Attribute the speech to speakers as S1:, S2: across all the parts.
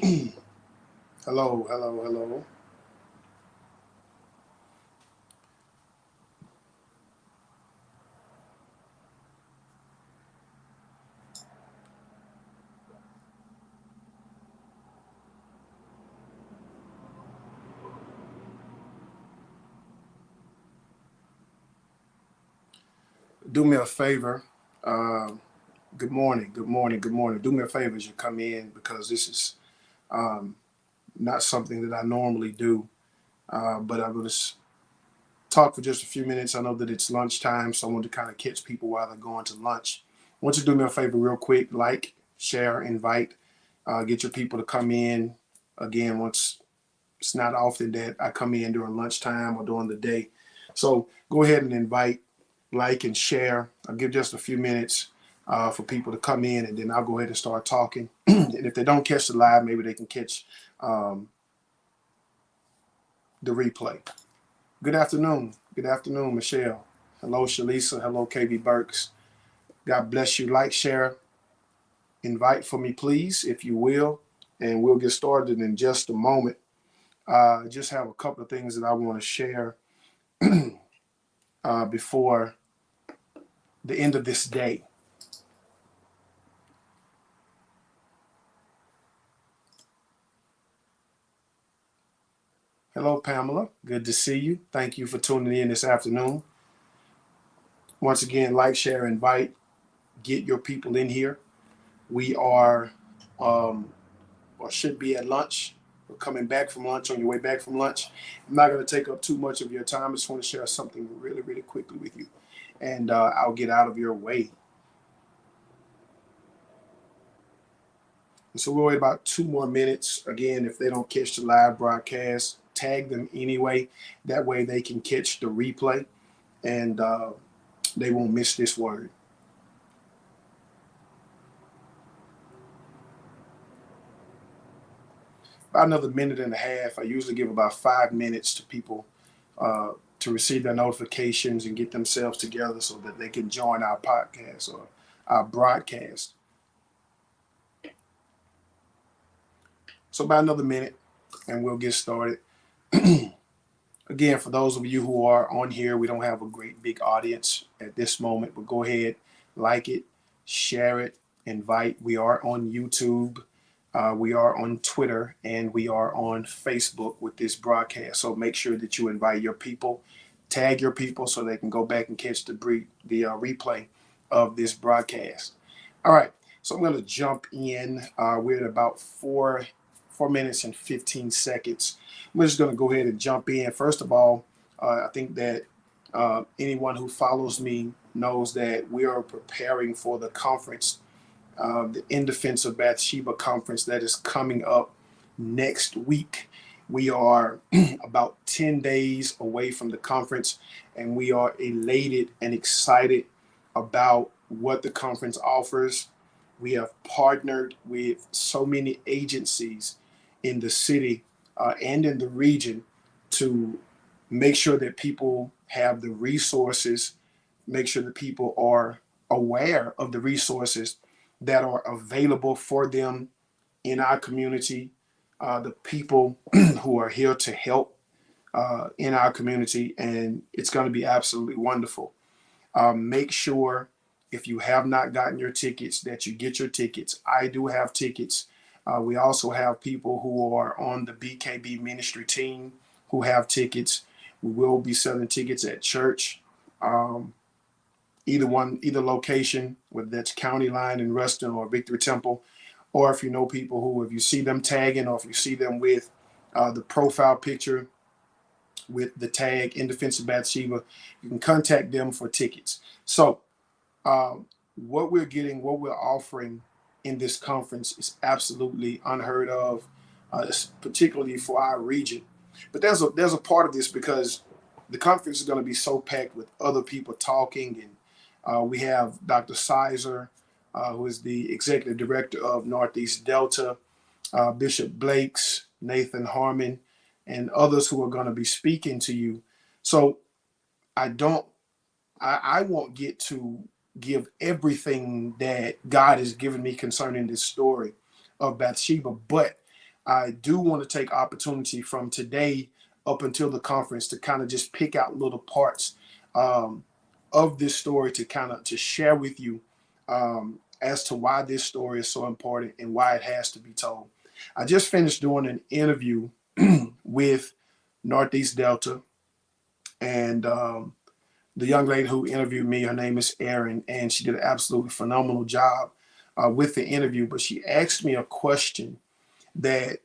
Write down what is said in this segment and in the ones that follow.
S1: Hello, hello, hello. Do me a favor. Uh, Good morning, good morning, good morning. Do me a favor as you come in because this is um, not something that I normally do. But I'm going to talk for just a few minutes. I know that it's lunchtime, so I want to kind of catch people while they're going to lunch. I want you to do me a favor real quick, like, share, invite, get your people to come in. Again, once it's not often that I come in during lunchtime or during the day. So go ahead and invite, like, and share. I'll give just a few minutes for people to come in, and then I'll go ahead and start talking. And if they don't catch the live, maybe they can catch um, the replay. Good afternoon. Good afternoon, Michelle. Hello, Shalisa. Hello, KB Burks. God bless you. Like, share, invite for me, please, if you will. And we'll get started in just a moment. I just have a couple of things that I want to share before the end of this day. Hello, Pamela. Good to see you. Thank you for tuning in this afternoon. Once again, like, share, invite, get your people in here. We are, um, or should be at lunch. We're coming back from lunch, on your way back from lunch. I'm not going to take up too much of your time. I just want to share something really, really quickly with you. And I'll get out of your way. So we'll wait about 2 more minutes. Again, if they don't catch the live broadcast, tag them anyway. That way they can catch the replay and they won't miss this word. About another minute and a half. I usually give about 5 minutes to people uh, to receive their notifications and get themselves together so that they can join our podcast or our broadcast. So about another minute and we'll get started. Again, for those of you who are on here, we don't have a great big audience at this moment, but go ahead, like it, share it, invite. We are on YouTube, we are on Twitter, and we are on Facebook with this broadcast. So make sure that you invite your people, tag your people so they can go back and catch the replay of this broadcast. All right, so I'm going to jump in. We're at about 4 minutes and 15 seconds. We're just going to go ahead and jump in. First of all, I think that anyone who follows me knows that we are preparing for the conference, the In Defense of Bathsheba conference that is coming up next week. We are about 10 days away from the conference, and we are elated and excited about what the conference offers. We have partnered with so many agencies in the city and in the region to make sure that people have the resources, make sure that people are aware of the resources that are available for them in our community, the people who are here to help in our community, and it's going to be absolutely wonderful. Make sure if you have not gotten your tickets that you get your tickets. I do have tickets. We also have people who are on the BKB ministry team who have tickets. We will be selling tickets at church, um, either location, whether that's County Line in Ruston or Victory Temple, or if you know people who, if you see them tagging or if you see them with the profile picture with the tag In Defense of Bathsheba, you can contact them for tickets. So what we're getting, what we're offering in this conference is absolutely unheard of, particularly for our region. But there's a part of this because the conference is going to be so packed with other people talking, and we have Dr. Sizer, who is the executive director of Northeast Delta, Bishop Blakes, Nathan Harmon, and others who are going to be speaking to you. So I don't I won't get to give everything that God has given me concerning this story of Bathsheba, but I do want to take opportunity from today up until the conference to kind of just pick out little parts um, of this story to kind of to share with you as to why this story is so important and why it has to be told. I just finished doing an interview with Northeast Delta, and the young lady who interviewed me, her name is Erin, and she did an absolutely phenomenal job with the interview. But she asked me a question that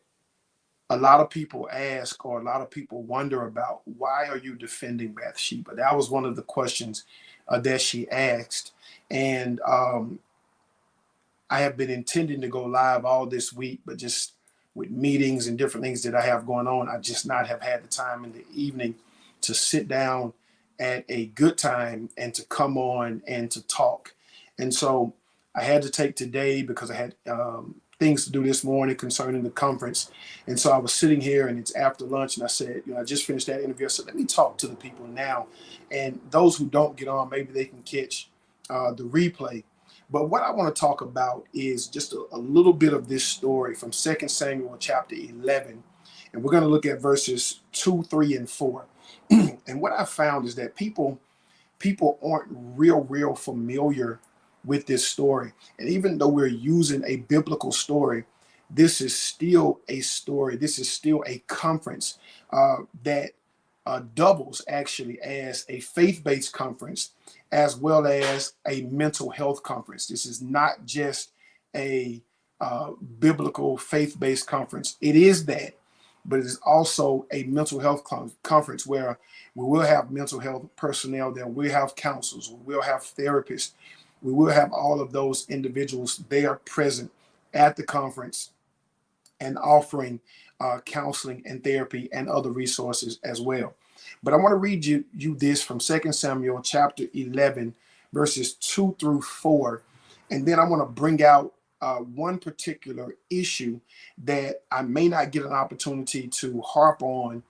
S1: a lot of people ask, or a lot of people wonder about: why are you defending Bathsheba? That was one of the questions that she asked. And I have been intending to go live all this week, but just with meetings and different things that I have going on, I just not have had the time in the evening to sit down at a good time and to come on and to talk. And so I had to take today because I had things to do this morning concerning the conference. And so I was sitting here, and it's after lunch, and I said, I just finished that interview. I said, let me talk to the people now. And those who don't get on, maybe they can catch the replay. But what I want to talk about is just a little bit of this story from 2 Samuel chapter 11. And we're going to look at verses 2, 3, and 4. And what I found is that people aren't real familiar with this story. And even though we're using a biblical story, this is still a story. This is still a conference that doubles actually as a faith-based conference as well as a mental health conference. This is not just a biblical faith-based conference. It is that, but it is also a mental health conference where we will have mental health personnel there. We'll have counselors. We will have therapists. We will have all of those individuals there present at the conference and offering counseling and therapy and other resources as well. But I want to read you this from 2 Samuel chapter 11, verses 2 through 4. And then I want to bring out one particular issue that I may not get an opportunity to harp on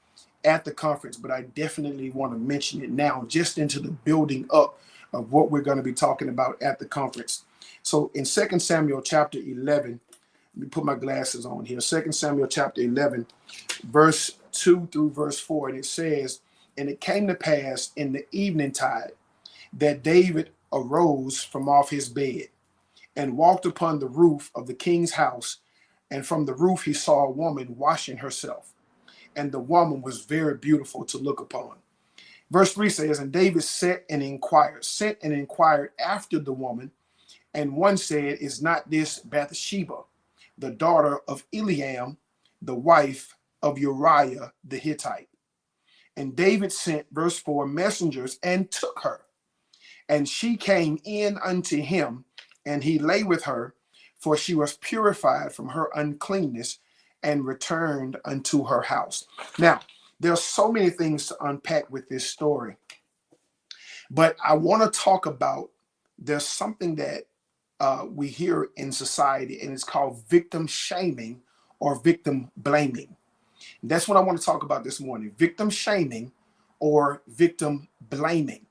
S1: at the conference, but I definitely want to mention it now, just into the building up of what we're going to be talking about at the conference. So in 2 Samuel chapter 11, let me put my glasses on here. 2 Samuel chapter 11, verse 2 through verse 4. And it says, and it came to pass in the evening tide that David arose from off his bed and walked upon the roof of the king's house. And from the roof he saw a woman washing herself. And the woman was very beautiful to look upon. Verse 3 says, and David sent and inquired after the woman. And one said, is not this Bathsheba, the daughter of Eliam, the wife of Uriah the Hittite? And David sent, verse 4, messengers and took her. And she came in unto him, and he lay with her, for she was purified from her uncleanness, and returned unto her house. Now, there are so many things to unpack with this story, but I want to talk about, there's something that we hear in society, and it's called victim shaming or victim blaming. And that's what I want to talk about this morning: victim shaming or victim blaming.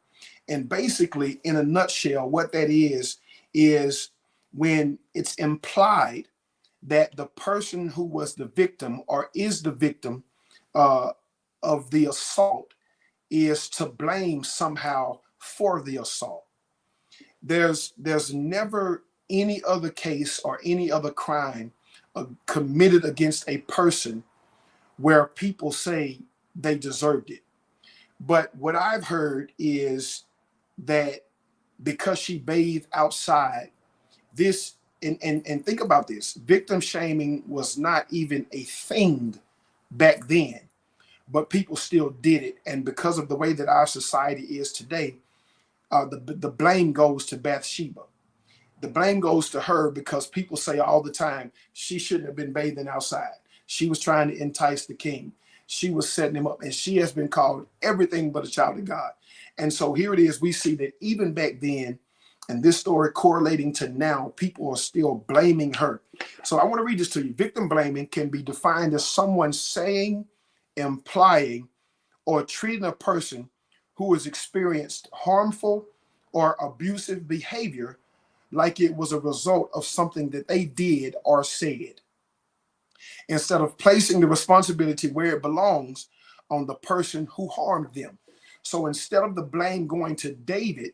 S1: And basically, in a nutshell, what that is when it's implied that the person who was the victim or is the victim of the assault is to blame somehow for the assault. There's never any other case or any other crime committed against a person where people say they deserved it. But what I've heard is that because she bathed outside, this and think about this, victim shaming was not even a thing back then, but people still did it. And because of the way that our society is today, the blame goes to Bathsheba. The blame goes to her because people say all the time, she shouldn't have been bathing outside. She was trying to entice the king. She was setting him up, and she has been called everything but a child of God. And so here it is. We see that even back then, and this story correlating to now, people are still blaming her. So I want to read this to you. Victim blaming can be defined as someone saying, implying, or treating a person who has experienced harmful or abusive behavior like it was a result of something that they did or said. instead of placing the responsibility where it belongs on the person who harmed them. So instead of the blame going to David,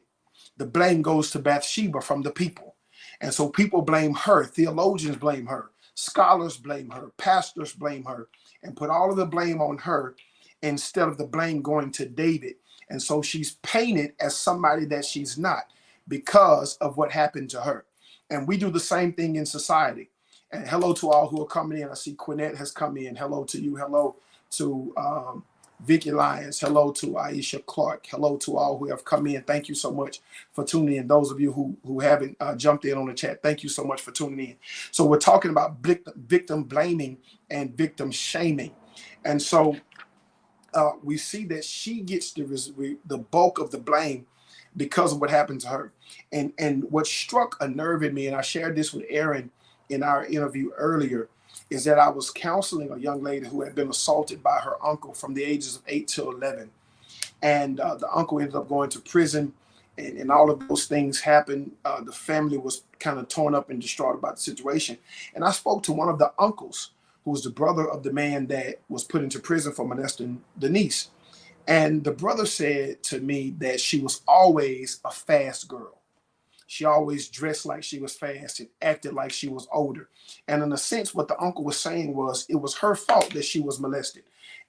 S1: the blame goes to Bathsheba from the people. And so people blame her, theologians blame her, scholars blame her, pastors blame her, and put all of the blame on her instead of the blame going to David. And so she's painted as somebody that she's not because of what happened to her. And we do the same thing in society. And hello to all who are coming in. I see Quinette has come in. Hello to you. Hello to Vicky Lyons. Hello to Aisha Clark. Hello to all who have come in. Thank you so much for tuning in. Those of you who haven't jumped in on the chat, thank you so much for tuning in. So we're talking about victim blaming and victim shaming. And so we see that she gets the bulk of the blame because of what happened to her. And what struck a nerve in me, and I shared this with Aaron in our interview earlier, is that I was counseling a young lady who had been assaulted by her uncle from the ages of 8 to 11. And the uncle ended up going to prison, and all of those things happened. The family was kind of torn up and distraught about the situation. And I spoke to one of the uncles, who was the brother of the man that was put into prison for molesting the niece. And the brother said to me that she was always a fast girl. She always dressed like she was fast and acted like she was older. And in a sense, what the uncle was saying was it was her fault that she was molested.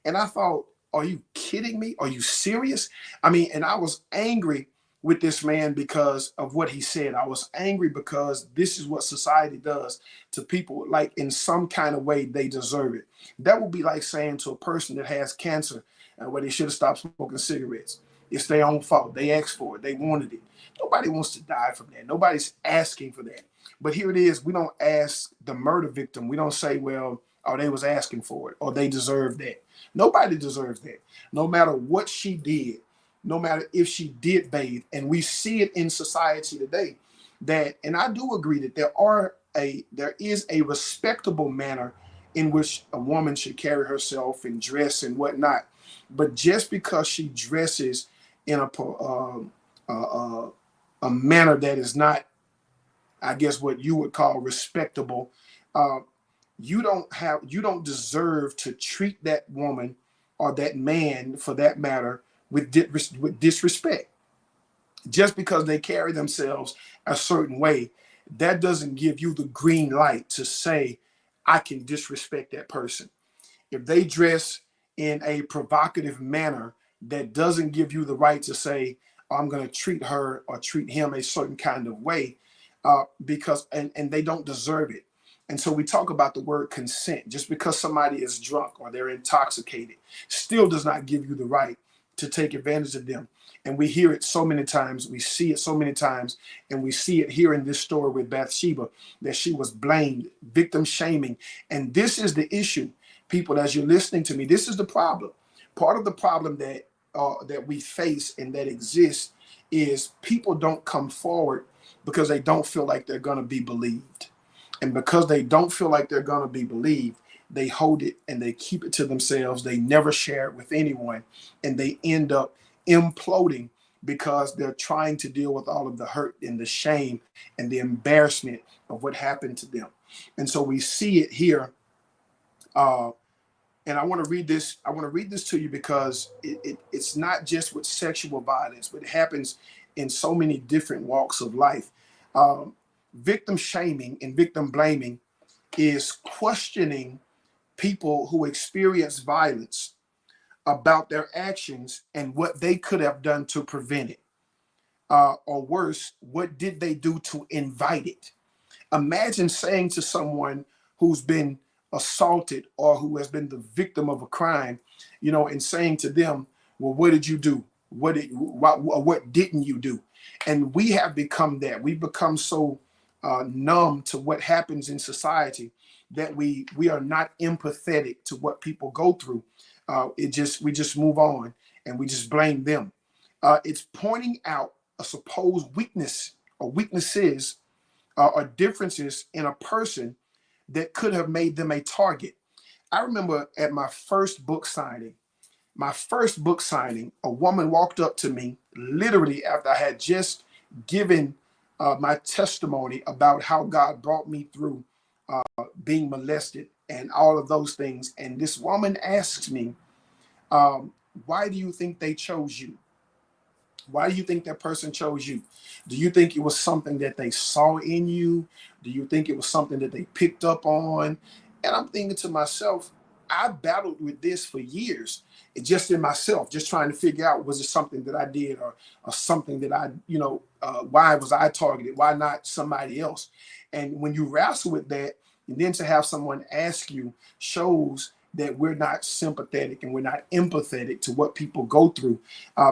S1: And I thought, are you kidding me? Are you serious? I mean, and I was angry with this man because of what he said. I was angry because this is what society does to people. Like in some kind of way, they deserve it. That would be like saying to a person that has cancer, where they should have stopped smoking cigarettes. It's their own fault. They asked for it. They wanted it. Nobody wants to die from that. Nobody's asking for that. But here it is. We don't ask the murder victim. We don't say, well, oh, they was asking for it or they deserve that. Nobody deserves that. No matter what she did, no matter if she did bathe. And we see it in society today that, and I do agree that there is a respectable manner in which a woman should carry herself and dress and whatnot. But just because she dresses in a manner that is not, I guess, what you would call respectable, you don't deserve to treat that woman or that man, for that matter, with disrespect. Just because they carry themselves a certain way, that doesn't give you the green light to say, I can disrespect that person. If they dress in a provocative manner, that doesn't give you the right to say, I'm going to treat her or treat him a certain kind of way, because they don't deserve it. And so we talk about the word consent. Just because somebody is drunk or they're intoxicated still does not give you the right to take advantage of them. And we hear it so many times. We see it so many times. And we see it here in this story with Bathsheba, that she was blamed, victim shaming. And this is the issue. People, as you're listening to me, this is the problem. Part of the problem that we face and that exists is people don't come forward because they don't feel like they're going to be believed. And because they don't feel like they're going to be believed, they hold it and they keep it to themselves. They never share it with anyone. And they end up imploding because they're trying to deal with all of the hurt and the shame and the embarrassment of what happened to them. And so we see it here. And I want to read this. I want to read this to you because it's not just with sexual violence, but it happens in so many different walks of life. Victim shaming and victim blaming is questioning people who experience violence about their actions and what they could have done to prevent it. Or worse, what did they do to invite it? Imagine saying to someone who's been assaulted or who has been the victim of a crime, and saying to them, well, what did you do? What didn't you do? And we have become that. We've become so numb to what happens in society that we are not empathetic to what people go through. We just move on and we just blame them. It's pointing out a supposed weakness or weaknesses or differences in a person that could have made them a target. I remember at my first book signing, a woman walked up to me literally after I had just given my testimony about how God brought me through being molested and all of those things. And this woman asks me, why do you think they chose you? Why do you think that person chose you? Do you think it was something that they saw in you? Do you think it was something that they picked up on? And I'm thinking to myself, I battled with this for years, just in myself, just trying to figure out, was it something that I did, or something that I, why was I targeted? Why not somebody else? And when you wrestle with that, and then to have someone ask you shows that we're not sympathetic and we're not empathetic to what people go through,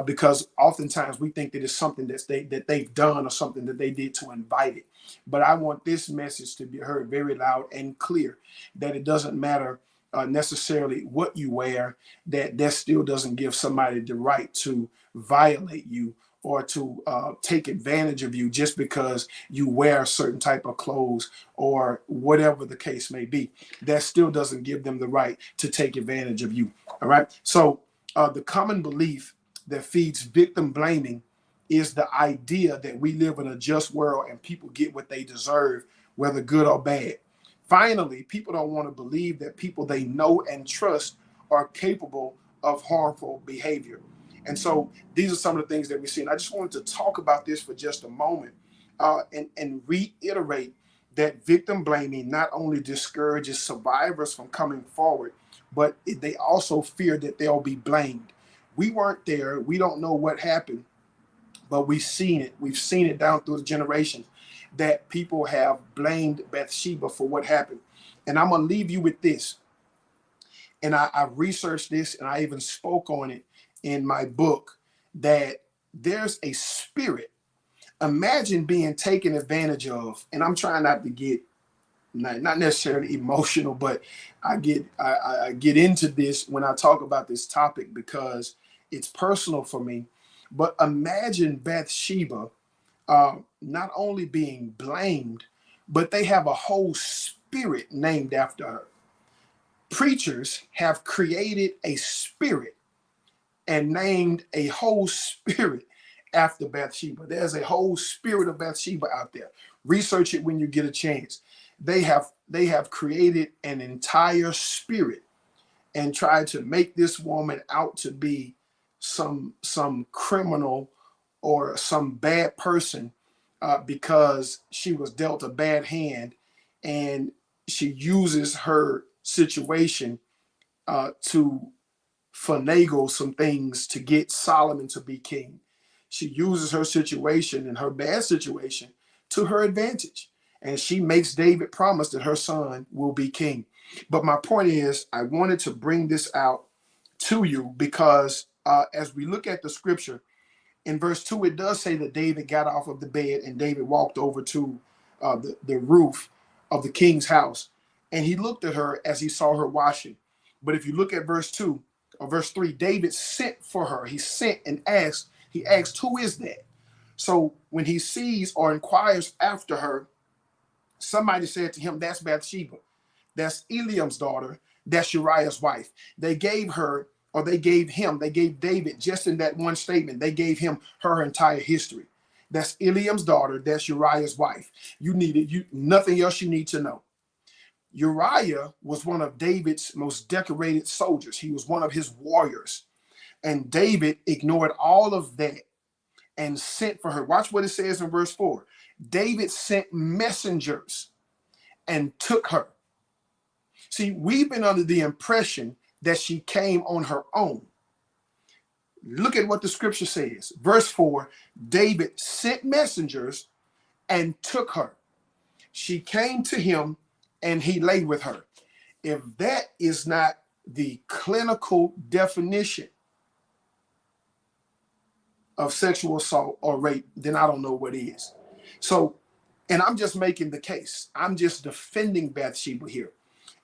S1: because oftentimes we think that it's something that they've done or something that they did to invite it. But I want this message to be heard very loud and clear, that it doesn't matter necessarily what you wear, that still doesn't give somebody the right to violate you or to take advantage of you just because you wear a certain type of clothes or whatever the case may be. That still doesn't give them the right to take advantage of you. All right. So the common belief that feeds victim blaming is the idea that we live in a just world and people get what they deserve, whether good or bad. Finally, people don't want to believe that people they know and trust are capable of harmful behavior. And so these are some of the things that we see. And I just wanted to talk about this for just a moment, and reiterate that victim blaming not only discourages survivors from coming forward, but they also fear that they'll be blamed. We weren't there. We don't know what happened, but we've seen it. We've seen it down through the generations that people have blamed Bathsheba for what happened. And I'm going to leave you with this. And I researched this and I even spoke on it in my book, that there's a spirit. Imagine being taken advantage of. And I'm trying not to get not necessarily emotional, but I get into this when I talk about this topic because it's personal for me. But imagine Bathsheba not only being blamed, but they have a whole spirit named after her. Preachers have created a spirit and named a whole spirit after Bathsheba. There's a whole spirit of Bathsheba out there. Research it when you get a chance. They have created an entire spirit and tried to make this woman out to be some criminal or some bad person, because she was dealt a bad hand, and she uses her situation to finagle some things to get Solomon to be king. She uses her situation and her bad situation to her advantage. And she makes David promise that her son will be king. But my point is, I wanted to bring this out to you because as we look at the scripture, in verse 2, it does say that David got off of the bed and David walked over to the roof of the king's house. And he looked at her as he saw her washing. But if you look at verse 2 or verse 3, David sent for her. He sent and asked. He asked, who is that? So when he sees or inquires after her, somebody said to him, that's Bathsheba. That's Eliam's daughter. That's Uriah's wife. They gave her, or they gave him, they gave David, just in that one statement, they gave him her entire history. That's Eliam's daughter. That's Uriah's wife. Nothing else you need to know. Uriah was one of David's most decorated soldiers. He was one of his warriors. And David ignored all of that and sent for her. Watch what it says in verse 4. David sent messengers and took her. See, we've been under the impression that she came on her own. Look at what the scripture says. Verse 4, David sent messengers and took her. She came to him and he lay with her. If that is not the clinical definition of sexual assault or rape, then I don't know what is. So, and I'm just making the case. I'm just defending Bathsheba here.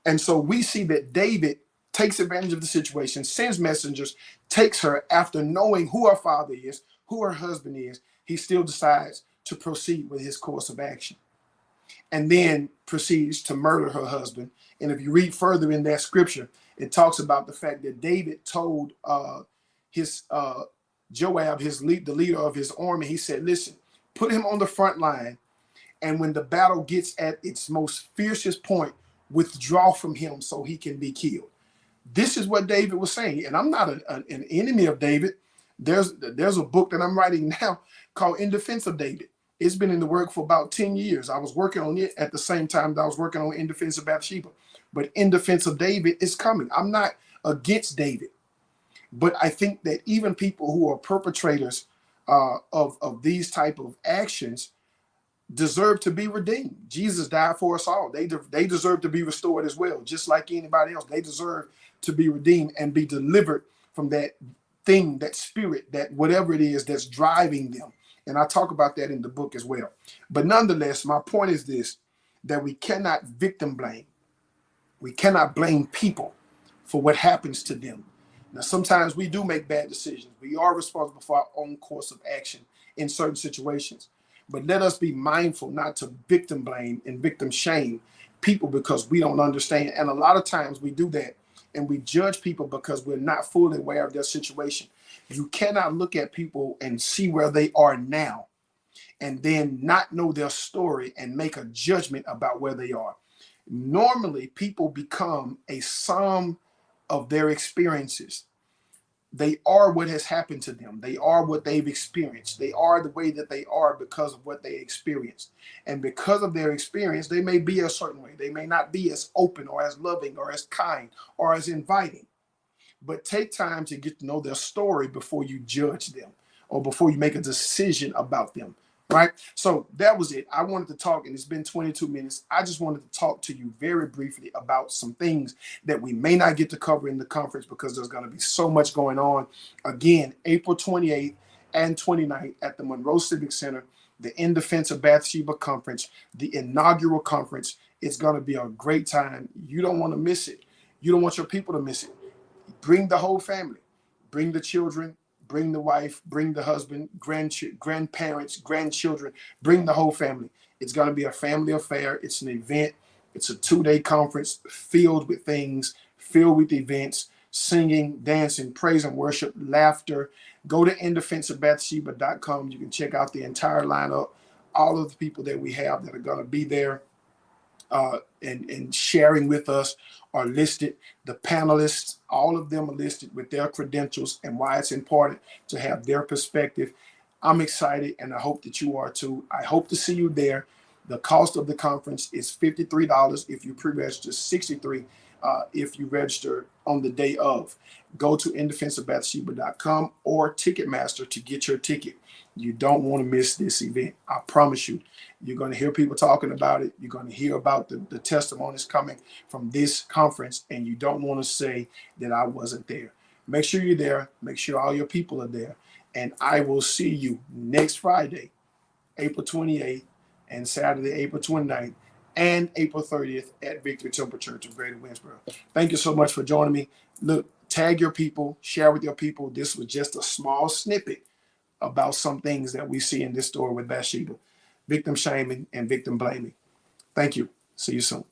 S1: And so we see that David takes advantage of the situation, sends messengers, takes her after knowing who her father is, who her husband is. He still decides to proceed with his course of action and then proceeds to murder her husband. And if you read further in that scripture, it talks about the fact that David told his Joab, the leader of his army, he said, listen, put him on the front line. And when the battle gets at its most fiercest point, withdraw from him so he can be killed. This is what David was saying. And I'm not an enemy of David. There's a book that I'm writing now called In Defense of David. It's been in the work for about 10 years. I was working on it at the same time that I was working on In Defense of Bathsheba. But In Defense of David is coming. I'm not against David. But I think that even people who are perpetrators of these type of actions deserve to be redeemed. Jesus died for us all. They deserve to be restored as well, just like anybody else. They deserve to be redeemed and be delivered from that thing, that spirit, that whatever it is that's driving them. And I talk about that in the book as well. But nonetheless, my point is this, that we cannot victim blame. We cannot blame people for what happens to them. Now, sometimes we do make bad decisions. We are responsible for our own course of action in certain situations. But let us be mindful not to victim blame and victim shame people because we don't understand. And a lot of times we do that and we judge people because we're not fully aware of their situation. You cannot look at people and see where they are now and then not know their story and make a judgment about where they are. Normally, people become a sum of their experiences. They are what has happened to them. They are what they've experienced. They are the way that they are because of what they experienced. And because of their experience, they may be a certain way. They may not be as open or as loving or as kind or as inviting. But take time to get to know their story before you judge them or before you make a decision about them. Right? So that was it. I wanted to talk, and it's been 22 minutes. I just wanted to talk to you very briefly about some things that we may not get to cover in the conference because there's going to be so much going on. Again, April 28th and 29th at the Monroe Civic Center, the In Defense of Bathsheba conference, the inaugural conference. It's going to be a great time. You don't want to miss it. You don't want your people to miss it. Bring the whole family. Bring the children. Bring the wife, bring the husband, grandparents, grandchildren, bring the whole family. It's going to be a family affair. It's an event. It's a 2-day conference filled with things, filled with events, singing, dancing, praise and worship, laughter. Go to indefenseofbathsheba.com. You can check out the entire lineup, all of the people that we have that are going to be there and sharing with us are listed. The panelists, all of them are listed with their credentials and why it's important to have their perspective. I'm excited, and I hope that you are too. I hope to see you there. The cost of the conference is $53 if you pre-register, $63 if you register on the day of. Go to indefenseofbathsheba.com or Ticketmaster to get your ticket. You don't want to miss this event. I promise you. You're going to hear people talking about it. You're going to hear about the testimonies coming from this conference, and you don't want to say that I wasn't there. Make sure you're there. Make sure all your people are there. And I will see you next Friday, April 28th, and Saturday, April 29th, and April 30th at Victory Temple Church of Greater Winsboro. Thank you so much for joining me. Look, tag your people, share with your people. This was just a small snippet about some things that we see in this story with Bathsheba. Victim shaming and victim blaming. Thank you. See you soon.